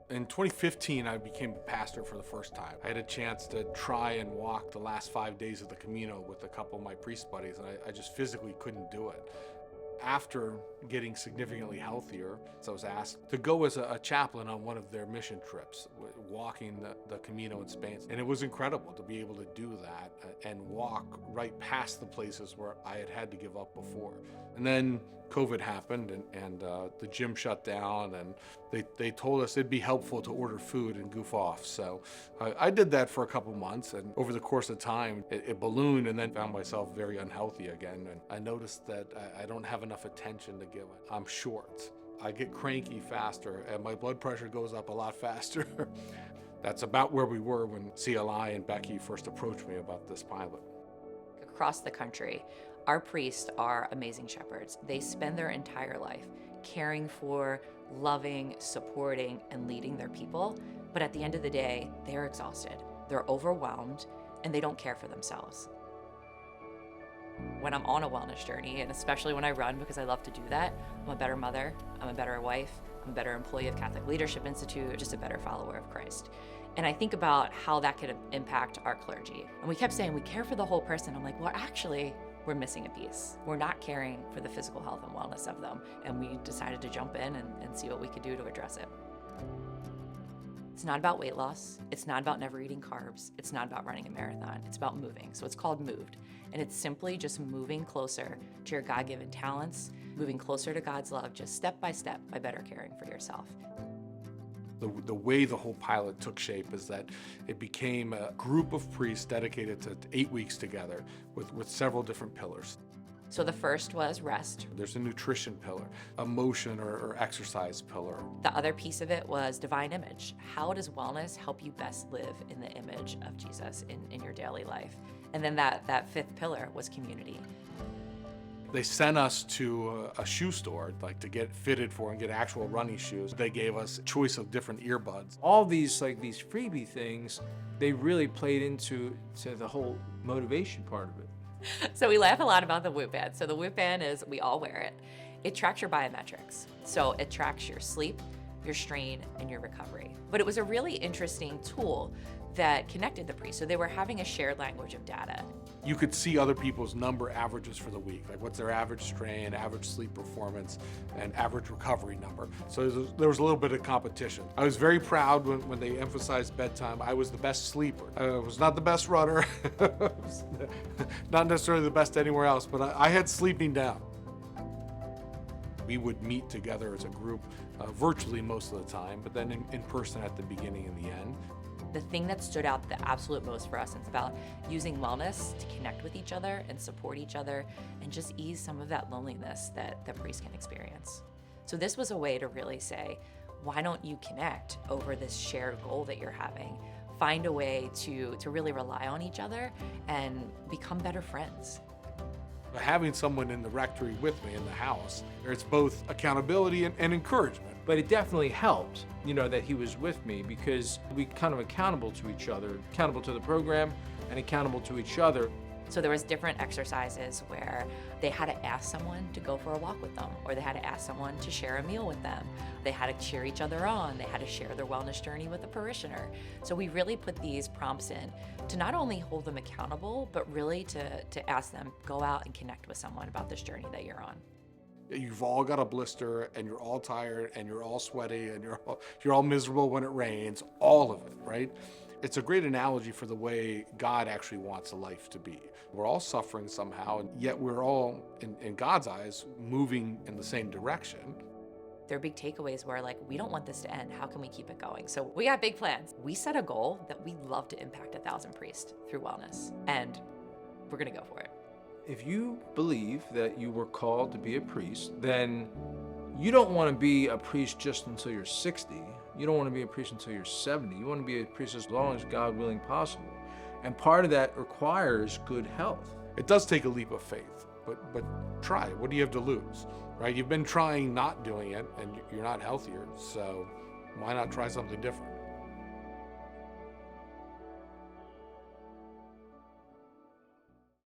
In 2015, I became a pastor for the first time. I had a chance to try and walk the last 5 days of the Camino with a couple of my priest buddies, and I just physically couldn't do it. After getting significantly healthier, so I was asked to go as a chaplain on one of their mission trips, walking the Camino in Spain. And it was incredible to be able to do that and walk right past the places where I had had to give up before. And then COVID happened and the gym shut down, and they told us it'd be helpful to order food and goof off. So I did that for a couple months, and over the course of time, it ballooned, and then found myself very unhealthy again. And I noticed that I don't have enough attention to give. I'm short. I get cranky faster, and my blood pressure goes up a lot faster. That's about where we were when CLI and Becky first approached me about this pilot. Across the country, our priests are amazing shepherds. They spend their entire life caring for, loving, supporting, and leading their people. But at the end of the day, they're exhausted, they're overwhelmed, and they don't care for themselves. When I'm on a wellness journey, and especially when I run, because I love to do that, I'm a better mother, I'm a better wife, I'm a better employee of Catholic Leadership Institute, just a better follower of Christ. And I think about how that could impact our clergy. And we kept saying, we care for the whole person. I'm like, well, actually, we're missing a piece. We're not caring for the physical health and wellness of them. And we decided to jump in and see what we could do to address it. It's not about weight loss. It's not about never eating carbs. It's not about running a marathon. It's about moving. So it's called Moved. And it's simply just moving closer to your God-given talents, moving closer to God's love, just step by better caring for yourself. The way the whole pilot took shape is that it became a group of priests dedicated to 8 weeks together with several different pillars. So the first was rest. There's a nutrition pillar, a motion or exercise pillar. The other piece of it was divine image. How does wellness help you best live in the image of Jesus in your daily life? And then that fifth pillar was community. They sent us to a shoe store, like to get fitted for and get actual running shoes. They gave us a choice of different earbuds. All these these freebie things, they really played into the whole motivation part of it. So we laugh a lot about the Whoop band. So the Whoop band is, we all wear it. It tracks your biometrics. So it tracks your sleep, your strain, and your recovery. But it was a really interesting tool that connected the priests. So they were having a shared language of data. You could see other people's number averages for the week, like what's their average strain, average sleep performance, and average recovery number. So there was a little bit of competition. I was very proud when they emphasized bedtime. I was the best sleeper. I was not the best runner, not necessarily the best anywhere else, but I had sleeping down. We would meet together as a group virtually most of the time, but then in person at the beginning and the end. The thing that stood out the absolute most for us is about using wellness to connect with each other and support each other and just ease some of that loneliness that priests can experience. So this was a way to really say, why don't you connect over this shared goal that you're having? Find a way to really rely on each other and become better friends. Having someone in the rectory with me in the house, it's both accountability and encouragement. But it definitely helped, that he was with me, because we kind of accountable to each other, accountable to the program and accountable to each other. So there was different exercises where they had to ask someone to go for a walk with them, or they had to ask someone to share a meal with them. They had to cheer each other on. They had to share their wellness journey with a parishioner. So we really put these prompts in to not only hold them accountable, but really to ask them, go out and connect with someone about this journey that you're on. You've all got a blister, and you're all tired, and you're all sweaty, and you're all miserable when it rains, all of it, right? It's a great analogy for the way God actually wants a life to be. We're all suffering somehow, and yet we're all, in God's eyes, moving in the same direction. Their big takeaways were like, we don't want this to end. How can we keep it going? So we got big plans. We set a goal that we'd love to impact 1,000 priests through wellness, and we're gonna go for it. If you believe that you were called to be a priest, then you don't want to be a priest just until you're 60. You don't want to be a priest until you're 70. You want to be a priest as long as God willing possible. And part of that requires good health. It does take a leap of faith, but try it. What do you have to lose, right? You've been trying not doing it, and you're not healthier, so why not try something different?